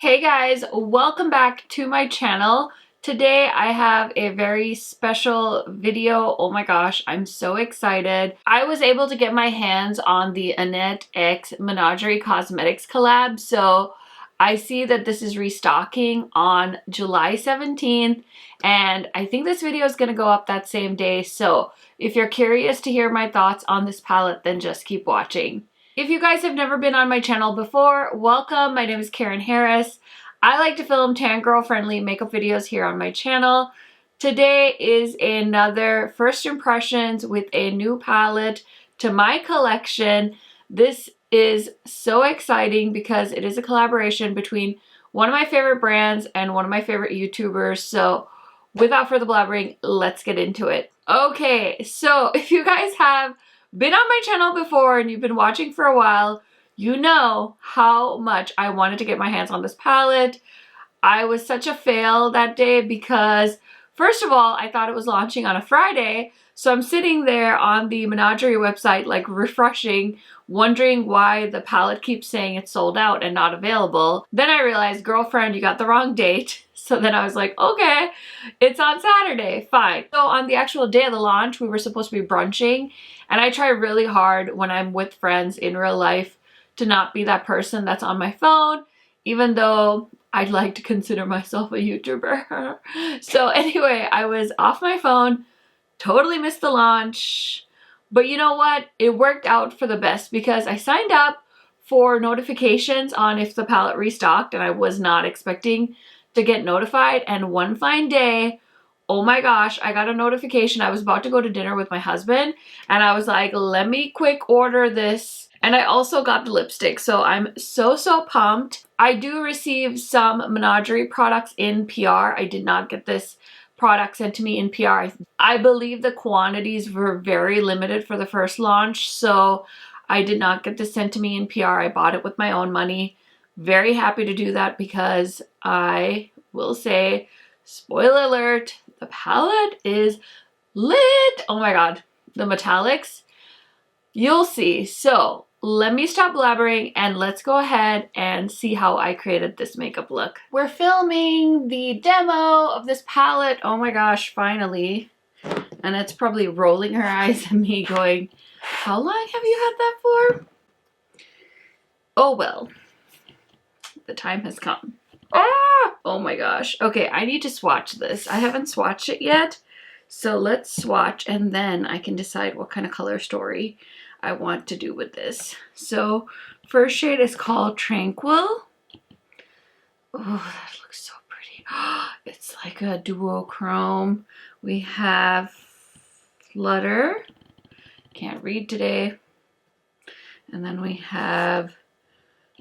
Hey guys, welcome back to my channel. Today I have a very special video. Oh my gosh, I'm so excited. I was able to get my hands on the Annette X Menagerie Cosmetics collab, so I see that this is restocking on July 17th, and I think this video is going to go up that same day, so if you're curious to hear my thoughts on this palette, then just keep watching. If you guys have never been on my channel before, welcome. My name is Karen Harris. I like to film tan girl friendly makeup videos here on my channel. Today is another first impressions with a new palette to my collection. This is so exciting because it is a collaboration between one of my favorite brands and one of my favorite YouTubers. So without further blabbering, let's get into it. Okay, so if you guys have been on my channel before and you've been watching for a while, you know how much I wanted to get my hands on this palette. I was such a fail that day because, first of all, I thought it was launching on a Friday, so I'm sitting there on the Menagerie website like refreshing, wondering why the palette keeps saying it's sold out and not available. Then I realized, girlfriend, you got the wrong date. So then I was like, okay, it's on Saturday, fine. So on the actual day of the launch, we were supposed to be brunching, and I try really hard when I'm with friends in real life to not be that person that's on my phone, even though I'd like to consider myself a YouTuber. So anyway, I was off my phone, totally missed the launch, but you know what? It worked out for the best because I signed up for notifications on if the palette restocked, and I was not expecting to get notified, and one fine day, oh my gosh, I got a notification. I was about to go to dinner with my husband, and I was like, let me quick order this. And I also got the lipstick, so I'm so pumped. I do receive some Menagerie products in PR. I did not get this product sent to me in PR. I believe the quantities were very limited for the first launch, so I did not get this sent to me in PR. I bought it with my own money. Very happy to do that because I will say, spoiler alert, the palette is lit. Oh my god, the metallics, you'll see. So let me stop blabbering and let's go ahead and see how I created this makeup look. We're filming the demo of this palette. Oh my gosh, finally. And it's probably rolling her eyes at me going, how long have you had that for? Oh well, the time has come. Ah! Oh my gosh. Okay, I need to swatch this. I haven't swatched it yet. So let's swatch and then I can decide what kind of color story I want to do with this. So first shade is called Tranquil. Oh, that looks so pretty. It's like a duochrome. We have Flutter. Can't read today. And then we have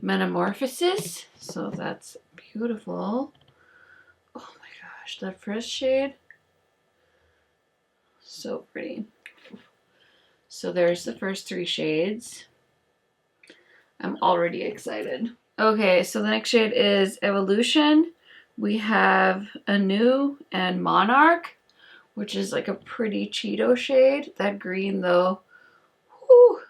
Metamorphosis. So that's beautiful. Oh my gosh, that first shade. So pretty. So there's the first three shades. I'm already excited. Okay, so the next shade is Evolution. We have Anew and Monarch, which is like a pretty Cheeto shade. That green though, whew.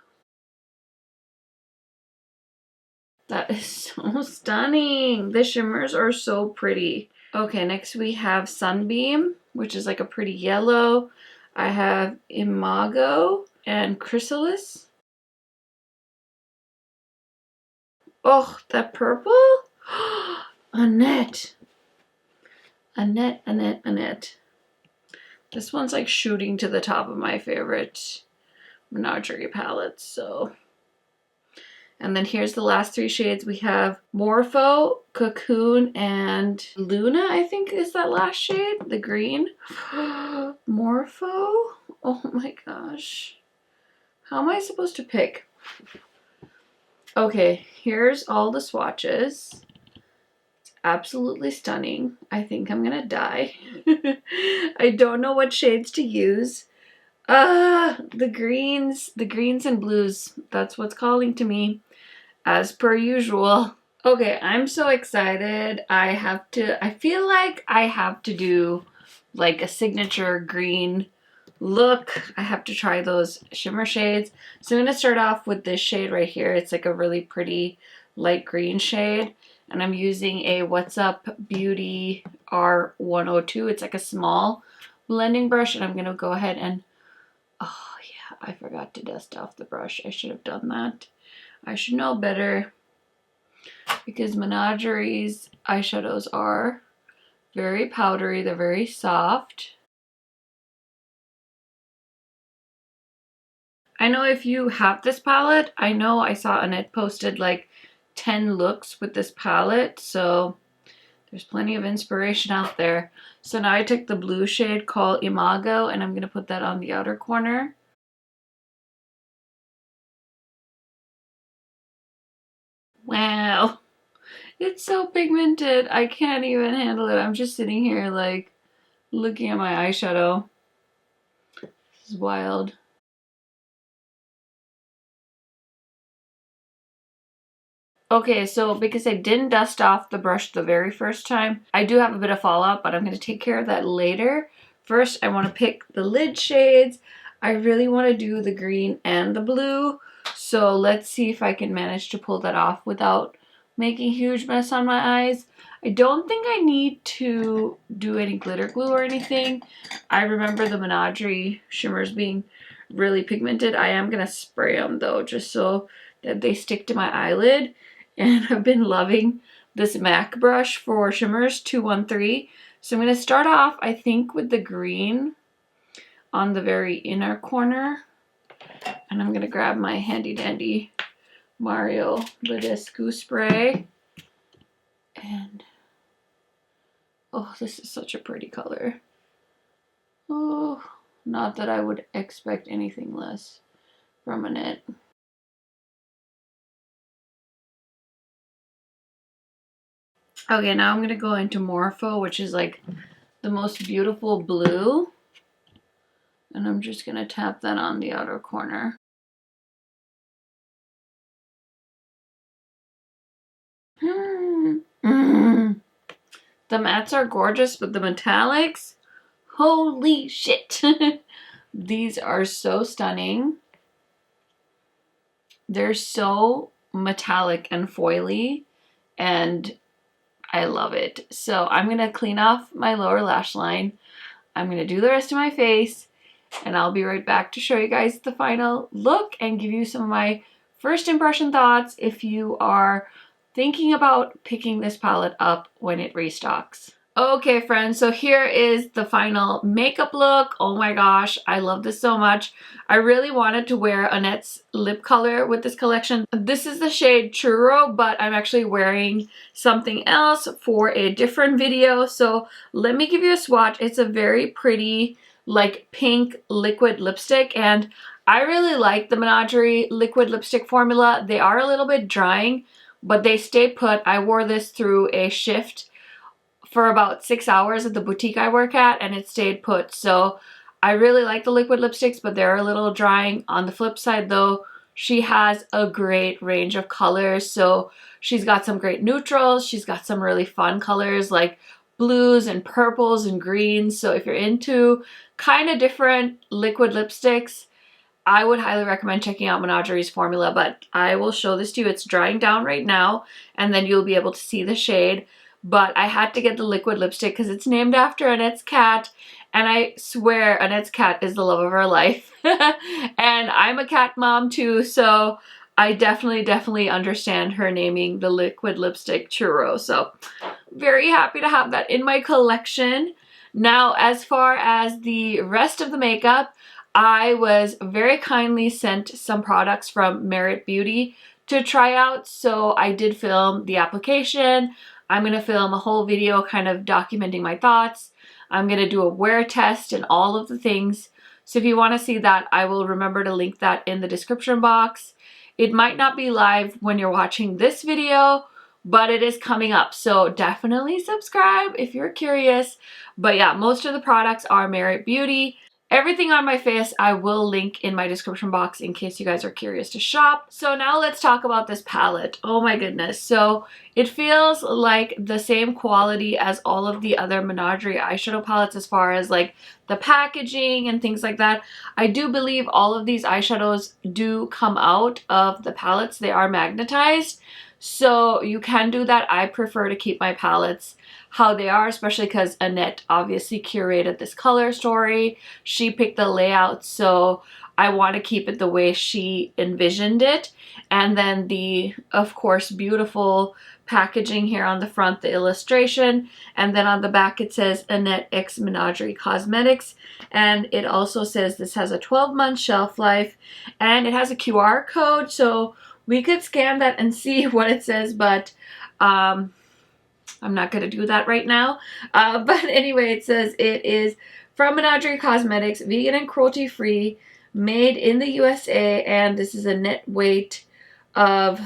That is so stunning. The shimmers are so pretty. Okay, next we have Sunbeam, which is like a pretty yellow. I have Imago and Chrysalis. Oh, that purple? Annette. Annette, Annette, Annette. This one's like shooting to the top of my favorite Menagerie palettes, so. And then here's the last three shades. We have Morpho, Cocoon, and Luna, I think is that last shade, the green. Morpho? Oh my gosh. How am I supposed to pick? Okay, here's all the swatches. It's absolutely stunning. I think I'm gonna die. I don't know what shades to use. The greens and blues, that's what's calling to me, as per usual. Okay, I'm so excited. I feel like I have to do like a signature green look. I have to try those shimmer shades. So I'm going to start off with this shade right here. It's like a really pretty light green shade. And I'm using a What's Up Beauty R102. It's like a small blending brush, and I'm going to go ahead and, oh yeah, I forgot to dust off the brush. I should have done that. I should know better, because Menagerie's eyeshadows are very powdery. They're very soft. I know if you have this palette, I know I saw Annette posted like 10 looks with this palette, so there's plenty of inspiration out there. So now I took the blue shade called Imago, and I'm going to put that on the outer corner. Wow, it's so pigmented. I can't even handle it. I'm just sitting here like looking at my eyeshadow. This is wild. Okay, so because I didn't dust off the brush the very first time, I do have a bit of fallout, but I'm going to take care of that later. First, I want to pick the lid shades. I really want to do the green and the blue, so let's see if I can manage to pull that off without making a huge mess on my eyes. I don't think I need to do any glitter glue or anything. I remember the Menagerie shimmers being really pigmented. I am going to spray them though, just so that they stick to my eyelid. And I've been loving this MAC brush for shimmers, 213. So I'm going to start off, I think, with the green on the very inner corner. And I'm going to grab my handy dandy Mario Badescu spray. And, oh, this is such a pretty color. Oh, not that I would expect anything less from Annette. Okay, now I'm going to go into Morpho, which is like the most beautiful blue. And I'm just going to tap that on the outer corner. The mattes are gorgeous, but the metallics, holy shit. These are so stunning. They're so metallic and foily, and I love it. So I'm going to clean off my lower lash line. I'm going to do the rest of my face, and I'll be right back to show you guys the final look and give you some of my first impression thoughts if you are thinking about picking this palette up when it restocks. Okay, friends, so here is the final makeup look. Oh my gosh, I love this so much. I really wanted to wear Annette's lip color with this collection. This is the shade Churro, but I'm actually wearing something else for a different video. So let me give you a swatch. It's a very pretty, like, pink liquid lipstick, and I really like the Menagerie liquid lipstick formula. They are a little bit drying, but they stay put. I wore this through a shift for about 6 hours at the boutique I work at, and it stayed put. So I really like the liquid lipsticks, but they're a little drying. On the flip side though, she has a great range of colors. So she's got some great neutrals. She's got some really fun colors like blues and purples and greens. So if you're into kind of different liquid lipsticks, I would highly recommend checking out Menagerie's formula, but I will show this to you. It's drying down right now, and then you'll be able to see the shade. But I had to get the liquid lipstick because it's named after Annette's cat, and I swear Annette's cat is the love of her life. And I'm a cat mom too, so I definitely understand her naming the liquid lipstick Churro. So very happy to have that in my collection. Now, as far as the rest of the makeup, I was very kindly sent some products from Merit Beauty to try out. So I did film the application. I'm going to film a whole video kind of documenting my thoughts. I'm going to do a wear test and all of the things. So if you want to see that, I will remember to link that in the description box. It might not be live when you're watching this video, but it is coming up. So definitely subscribe if you're curious. But yeah, most of the products are Merit Beauty. Everything on my face I will link in my description box in case you guys are curious to shop. So now let's talk about this palette. Oh my goodness. So it feels like the same quality as all of the other Menagerie eyeshadow palettes as far as like the packaging and things like that. I do believe all of these eyeshadows do come out of the palettes. They are magnetized. So you can do that. I prefer to keep my palettes how they are, especially because Annette obviously curated this color story. She picked the layout, so I want to keep it the way she envisioned it. And then the, of course, beautiful packaging here on the front, the illustration, and then on the back it says Annette X Menagerie Cosmetics, and it also says this has a 12-month shelf life, and it has a QR code, so we could scan that and see what it says, but I'm not going to do that right now. But anyway, it says it is from Menagerie Cosmetics, vegan and cruelty free, made in the USA, and this is a net weight of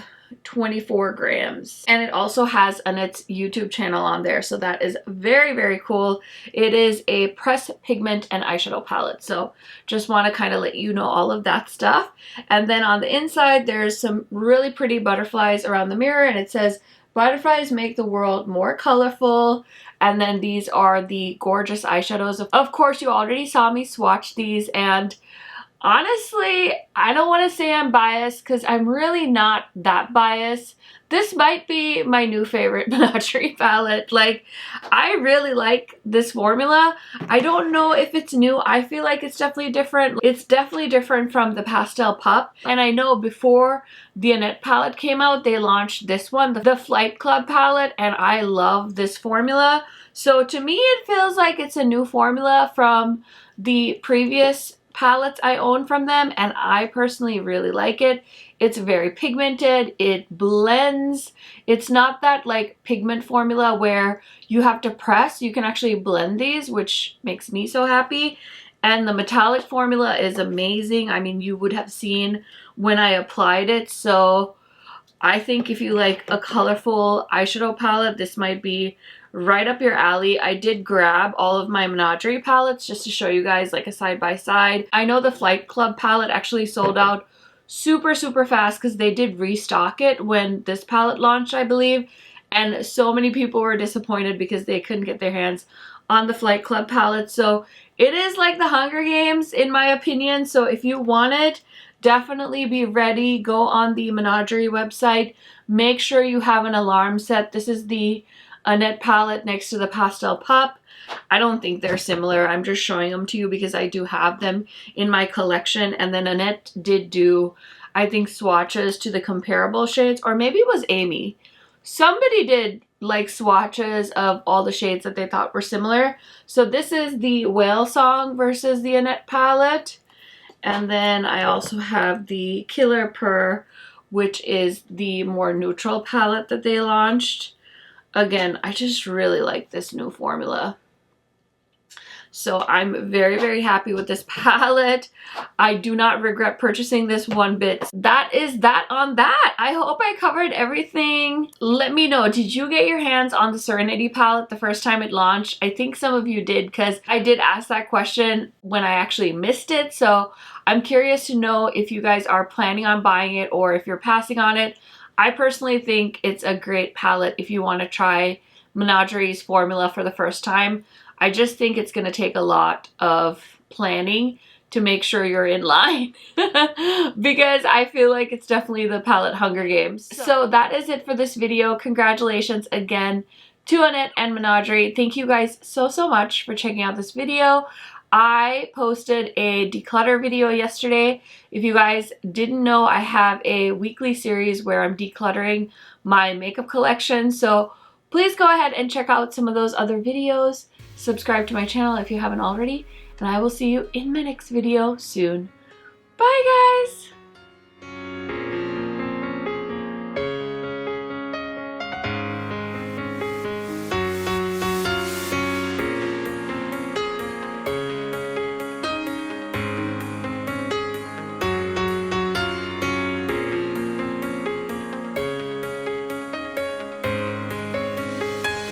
24 grams. And it also has Annette's YouTube channel on there, so that is very, very cool. It is a pressed pigment and eyeshadow palette, so just want to kind of let you know all of that stuff. And then on the inside there's some really pretty butterflies around the mirror, and it says butterflies make the world more colorful. And then these are the gorgeous eyeshadows. Of course, you already saw me swatch these, and honestly, I don't want to say I'm biased because I'm really not that biased. This might be my new favorite Menagerie palette. Like, I really like this formula. I don't know if it's new. I feel like it's definitely different. It's definitely different from the Pastel Pup. And I know before the Annette palette came out, they launched this one, the Flight Club palette, and I love this formula. So to me, it feels like it's a new formula from the previous palettes I own from them, and I personally really like it. It's very pigmented, it blends. It's not that like pigment formula where you have to press. You can actually blend these, which makes me so happy. And the metallic formula is amazing. I mean, you would have seen when I applied it. So I think if you like a colorful eyeshadow palette, this might be right up your alley. I did grab all of my Menagerie palettes just to show you guys like a side by side. I know the Flight Club palette actually sold out super fast because they did restock it when this palette launched, I believe, and so many people were disappointed because they couldn't get their hands on the Flight Club palette. So it is like the Hunger Games in my opinion. So if you want it, definitely be ready. Go on the Menagerie website. Make sure you have an alarm set. This is the Annette palette next to the Pastel Pup. I don't think they're similar. I'm just showing them to you because I do have them in my collection. And then Annette did do, I think, swatches to the comparable shades, or maybe it was Amy. Somebody did like swatches of all the shades that they thought were similar. So this is the Whale Song versus the Annette palette. And then I also have the Killer Purr, which is the more neutral palette that they launched. Again, I just really like this new formula. So I'm very happy with this palette. I do not regret purchasing this one bit. That is that on that. I hope I covered everything. Let me know, did you get your hands on the Serenity palette the first time it launched? I think some of you did because I did ask that question when I actually missed it. So I'm curious to know if you guys are planning on buying it or if you're passing on it. I personally think it's a great palette if you want to try Menagerie's formula for the first time. I just think it's going to take a lot of planning to make sure you're in line because I feel like it's definitely the palette Hunger Games. So that is it for this video. Congratulations again to Annette and Menagerie. Thank you guys so much for checking out this video. I posted a declutter video yesterday. If you guys didn't know, I have a weekly series where I'm decluttering my makeup collection. So please go ahead and check out some of those other videos. Subscribe to my channel if you haven't already. And I will see you in my next video soon. Bye guys!